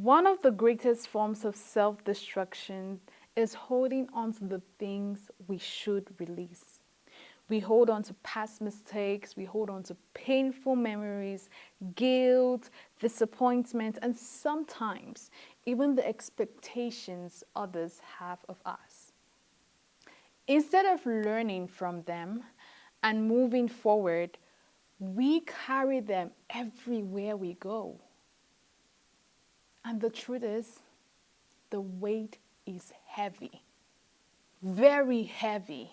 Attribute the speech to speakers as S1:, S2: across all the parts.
S1: One of the greatest forms of self-destruction is holding on to the things we should release. We hold on to past mistakes, we hold on to painful memories, guilt, disappointment, and sometimes even the expectations others have of us. Instead of learning from them and moving forward, we carry them everywhere we go. And the truth is, the weight is heavy, very heavy.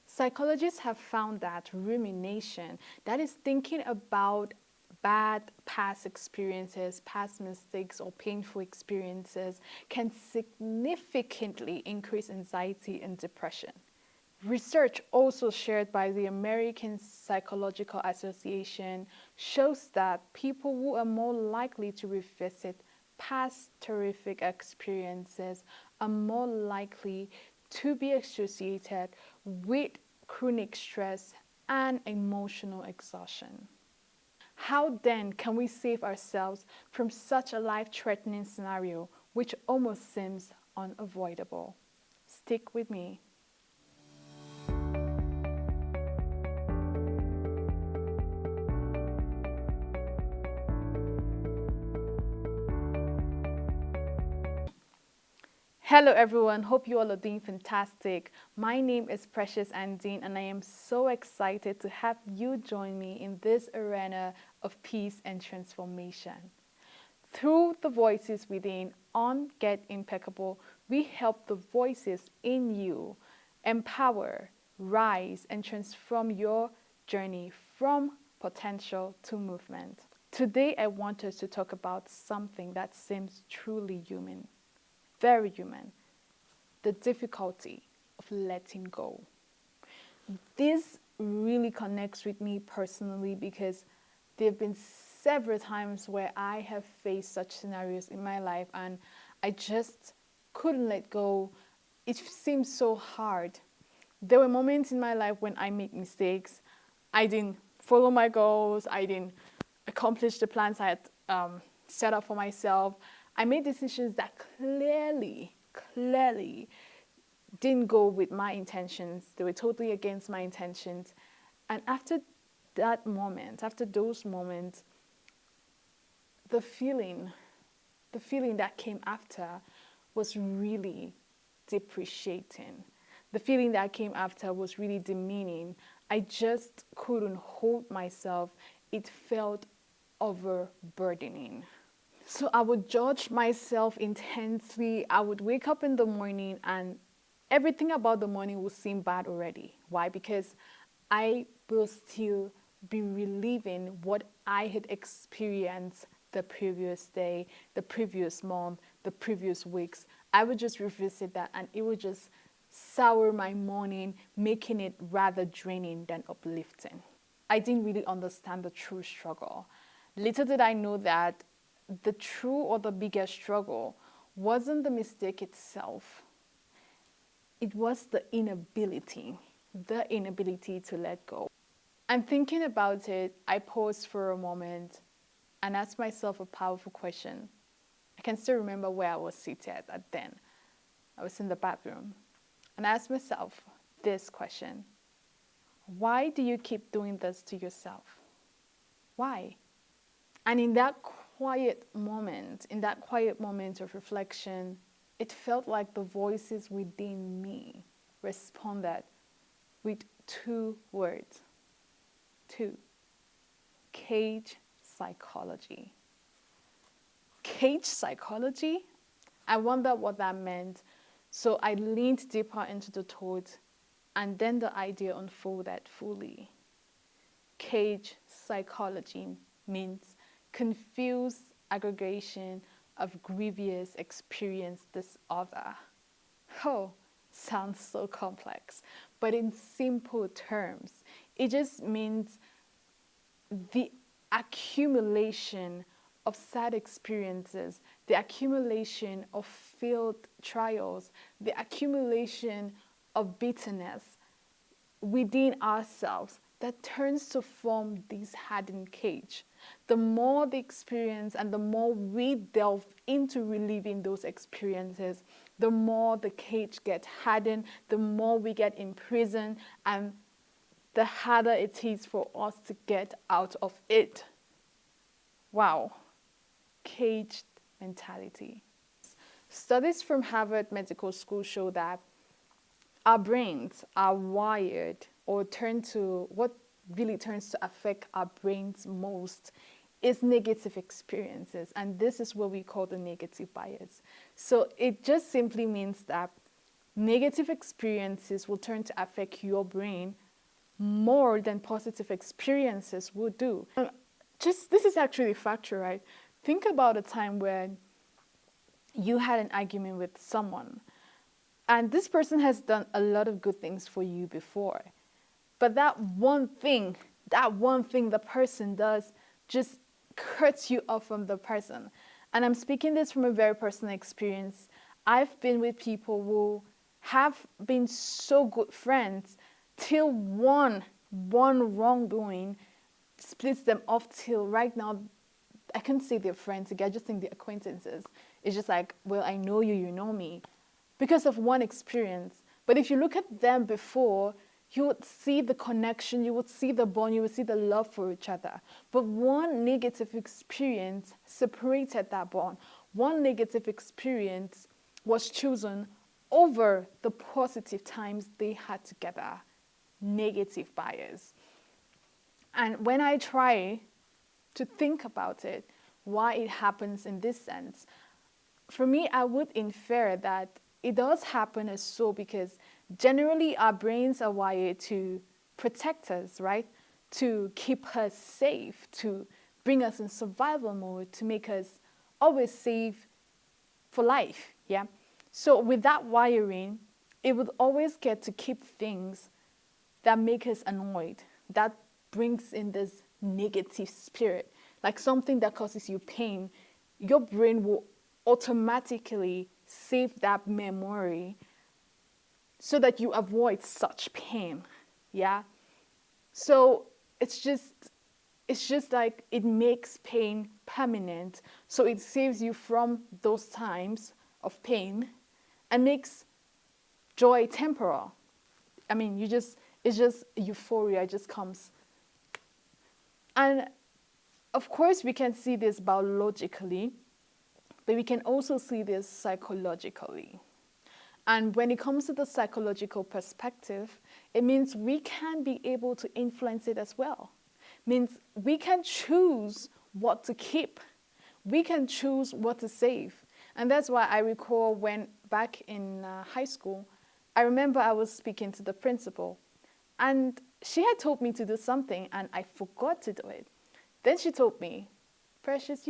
S1: Psychologists have found that rumination, that is thinking about bad past experiences, past mistakes, or painful experiences, can significantly increase anxiety and depression. Research also shared by the American Psychological Association shows that people who are more likely to revisit past terrific experiences are more likely to be associated with chronic stress and emotional exhaustion. How then can we save ourselves from such a life-threatening scenario which almost seems unavoidable? Stick with me. Hello everyone, hope you all are doing fantastic. My name is Precious Andine and I am so excited to have you join me in this arena of peace and transformation. Through the voices within on Get Impeccable, we help the voices in you empower, rise, and transform your journey from potential to movement. Today I want us to talk about something that seems truly human. Very human, the difficulty of letting go. This really connects with me personally because there have been several times where I have faced such scenarios in my life and I just couldn't let go. It seemed so hard. There were moments in my life when I made mistakes. I didn't follow my goals. I didn't accomplish the plans I had set up for myself. I made decisions that clearly didn't go with my intentions. They were totally against my intentions. And after that moment, after those moments, the feeling that came after was really depreciating. The feeling that came after was really demeaning. I just couldn't hold myself. It felt overburdening. So I would judge myself intensely. I would wake up in the morning and everything about the morning would seem bad already. Why? Because I will still be reliving what I had experienced the previous day, the previous month, the previous weeks. I would just revisit that and it would just sour my morning, making it rather draining than uplifting. I didn't really understand the true struggle. Little did I know that the true or the biggest struggle wasn't the mistake itself. It was the inability to let go. And thinking about it, I paused for a moment and asked myself a powerful question. I can still remember where I was seated at then. I was in the bathroom. And I asked myself this question. Why do you keep doing this to yourself? Why? And in that quiet moment of reflection, it felt like the voices within me responded with two words. Two. Cage psychology. Cage psychology? I wondered what that meant. So I leaned deeper into the thought and then the idea unfolded fully. Cage psychology means confused aggregation of grievous experience disorder. Oh, sounds so complex, but in simple terms, it just means the accumulation of sad experiences, the accumulation of failed trials, the accumulation of bitterness within ourselves that turns to form this hardened cage. The more the experience and the more we delve into reliving those experiences, the more the cage gets hardened, the more we get imprisoned, and the harder it is for us to get out of it. Wow. Caged mentality. Studies from Harvard Medical School show that our brains are wired, or what really turns to affect our brains most is negative experiences. And this is what we call the negative bias. So it just simply means that negative experiences will turn to affect your brain more than positive experiences would do. This is actually factual, right? Think about a time when you had an argument with someone, and this person has done a lot of good things for you before. But that one thing the person does just cuts you off from the person. And I'm speaking this from a very personal experience. I've been with people who have been so good friends till one wrongdoing splits them off, till right now I can't say they're friends again. I just think they're acquaintances. It's just like, well, I know you, you know me, because of one experience. But if you look at them before, you would see the connection, you would see the bond, you would see the love for each other. But one negative experience separated that bond. One negative experience was chosen over the positive times they had together. Negative bias. And when I try to think about it, why it happens in this sense, for me, I would infer that it does happen as so because generally our brains are wired to protect us, right? To keep us safe, to bring us in survival mode, to make us always safe for life, yeah? So with that wiring, it would always get to keep things that make us annoyed, that brings in this negative spirit, like something that causes you pain. Your brain will automatically save that memory so that you avoid such pain, yeah? So it's just like it makes pain permanent, so it saves you from those times of pain and makes joy temporal. I mean, it's just euphoria, it just comes. And of course we can see this biologically, but we can also see this psychologically. And when it comes to the psychological perspective, it means we can be able to influence it as well. It means we can choose what to keep. We can choose what to save. And that's why I recall when back in high school, I remember I was speaking to the principal, and she had told me to do something and I forgot to do it. Then she told me, Precious,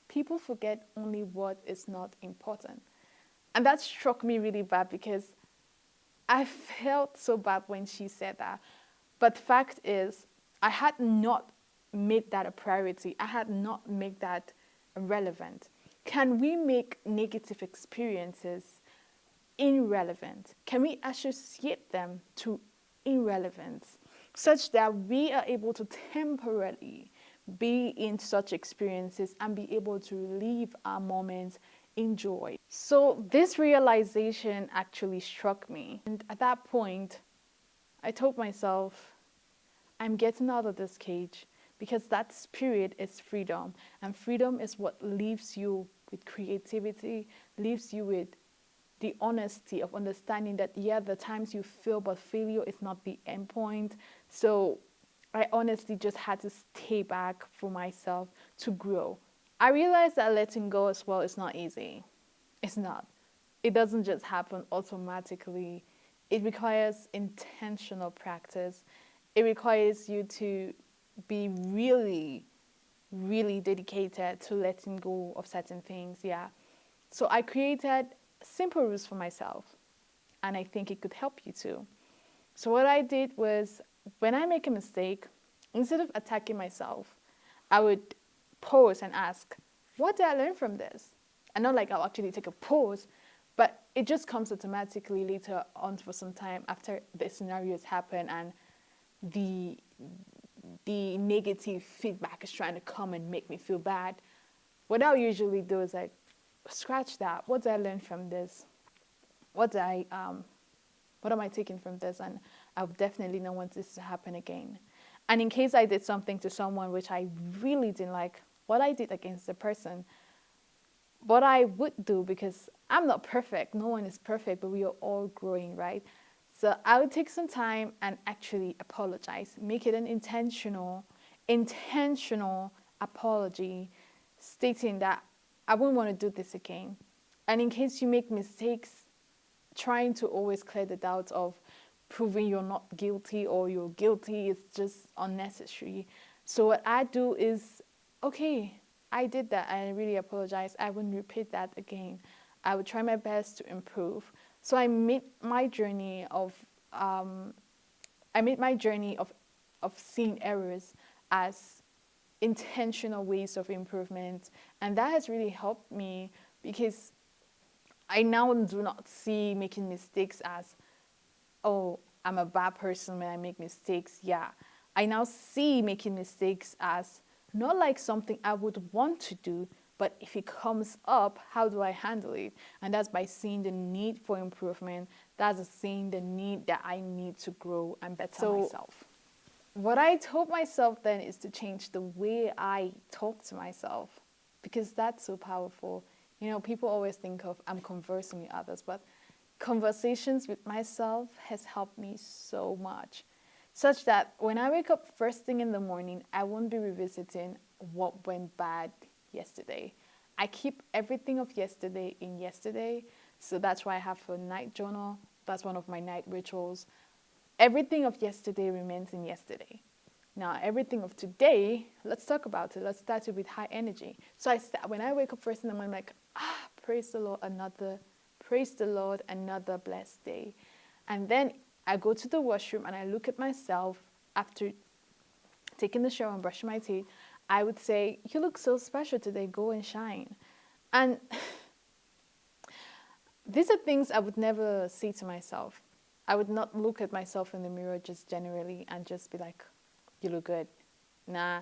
S1: people forget only what is not important. And that struck me really bad because I felt so bad when she said that. But the fact is, I had not made that a priority. I had not made that relevant. Can we make negative experiences irrelevant? Can we associate them to irrelevance such that we are able to temporarily be in such experiences and be able to relive our moments in joy? So this realization actually struck me. And at that point, I told myself, I'm getting out of this cage, because that spirit is freedom. And freedom is what leaves you with creativity, leaves you with the honesty of understanding that, yeah, the times you fail, but failure is not the end point. So I honestly just had to stay back for myself to grow. I realized that letting go as well is not easy. It's not. It doesn't just happen automatically. It requires intentional practice. It requires you to be really, really dedicated to letting go of certain things, yeah. So I created simple rules for myself, and I think it could help you too. So what I did was, when I make a mistake, instead of attacking myself, I would pause and ask, what did I learn from this? And not like I'll actually take a pause, but it just comes automatically later on for some time after the scenarios happen, and the the negative feedback is trying to come and make me feel bad, what I'll usually do is like, scratch that. What did I learn from this? What did what am I taking from this? And I would definitely not want this to happen again. And in case I did something to someone which I really didn't like, what I did against the person, what I would do, because I'm not perfect, no one is perfect, but we are all growing, right? So I would take some time and actually apologize, make it an intentional apology, stating that I wouldn't want to do this again. And in case you make mistakes, trying to always clear the doubt of proving you're not guilty or you're guilty is just unnecessary. So what I do is, okay, I did that. I really apologize. I wouldn't repeat that again. I would try my best to improve. So I made my journey of seeing errors as intentional ways of improvement, and that has really helped me, because I now do not see making mistakes as, oh, I'm a bad person when I make mistakes. Yeah, I now see making mistakes as not like something I would want to do, but if it comes up, how do I handle it? And that's by seeing the need for improvement. That's seeing the need that I need to grow and better myself. What I told myself then is to change the way I talk to myself, because that's so powerful. You know, people always think of I'm conversing with others, but conversations with myself has helped me so much, such that when I wake up first thing in the morning, I won't be revisiting what went bad yesterday. I keep everything of yesterday in yesterday, so that's why I have a night journal. That's one of my night rituals. Everything of yesterday remains in yesterday. Now, everything of today, let's talk about it. Let's start it with high energy. So when I wake up first in the morning, I'm like, praise the Lord, another blessed day. And then I go to the washroom and I look at myself after taking the shower and brushing my teeth. I would say, you look so special today, go and shine. And these are things I would never say to myself. I would not look at myself in the mirror just generally and just be like, you look good. Nah.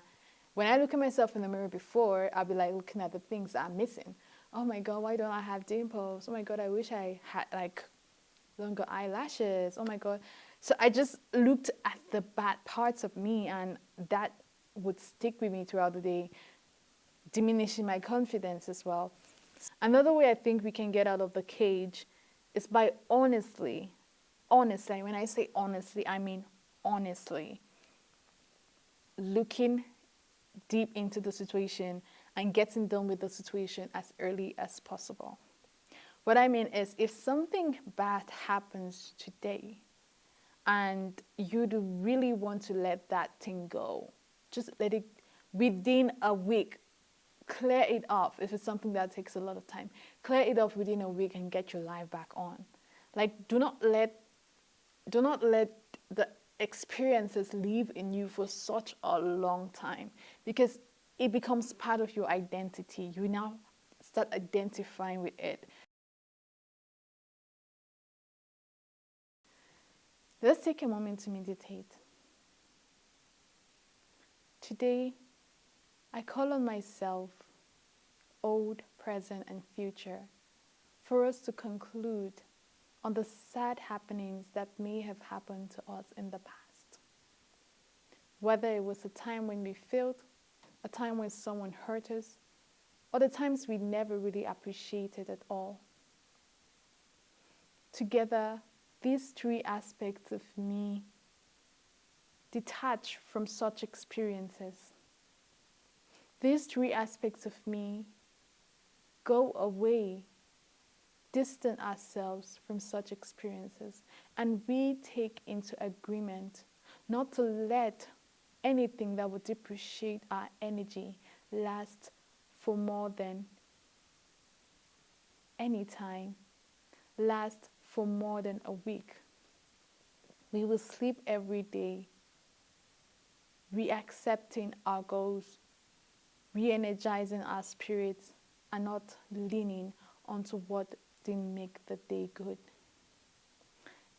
S1: When I look at myself in the mirror before, I'll be like looking at the things that I'm missing. Oh my God, why don't I have dimples? Oh my God, I wish I had like longer eyelashes. Oh my God. So I just looked at the bad parts of me, and that would stick with me throughout the day, diminishing my confidence as well. Another way I think we can get out of the cage is by honestly, when I say honestly, I mean honestly, looking deep into the situation and getting done with the situation as early as possible. What I mean is, if something bad happens today and you do really want to let that thing go, just let it, within a week, clear it off. If it's something that takes a lot of time, clear it off within a week and get your life back on. Like, do not let the experiences live in you for such a long time, because it becomes part of your identity. You now start identifying with it. Let's take a moment to meditate. Today, I call on myself, old, present, and future, for us to conclude on the sad happenings that may have happened to us in the past. Whether it was a time when we failed, a time when someone hurt us, or the times we never really appreciated at all. Together, these three aspects of me detach from such experiences. These three aspects of me go away, distance ourselves from such experiences, and we take into agreement not to let anything that would depreciate our energy last for more than any time, last for more than a week. We will sleep every day, re-accepting our goals, re-energizing our spirits, and not leaning onto what didn't make the day good.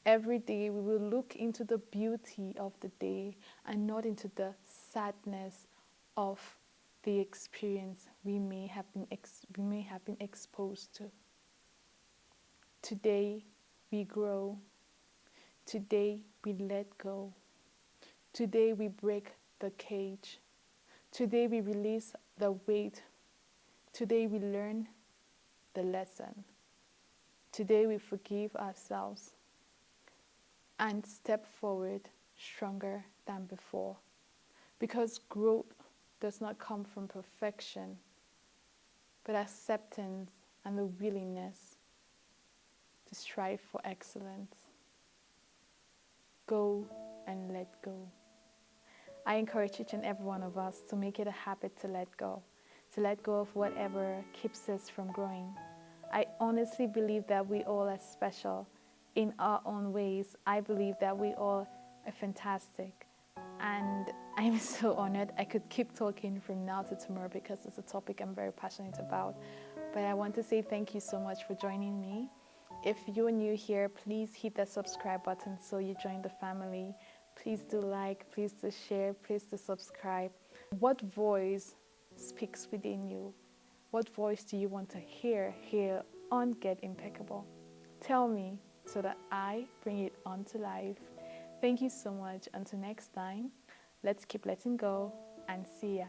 S1: Every day we will look into the beauty of the day and not into the sadness of the experience we may have been exposed to. Today we grow. Today we let go. Today we break the cage. Today we release the weight. Today we learn the lesson. Today we forgive ourselves and step forward stronger than before. Because growth does not come from perfection, but acceptance and the willingness to strive for excellence. Go and let go. I encourage each and every one of us to make it a habit to let go of whatever keeps us from growing. I honestly believe that we all are special in our own ways. I believe that we all are fantastic. And I'm so honored. I could keep talking from now to tomorrow because it's a topic I'm very passionate about. But I want to say thank you so much for joining me. If you're new here, please hit the subscribe button so you join the family. Please do like, please do share, please do subscribe. What voice speaks within you? What voice do you want to hear here on Get Impeccable? Tell me so that I bring it on to life. Thank you so much. Until next time, let's keep letting go and see ya.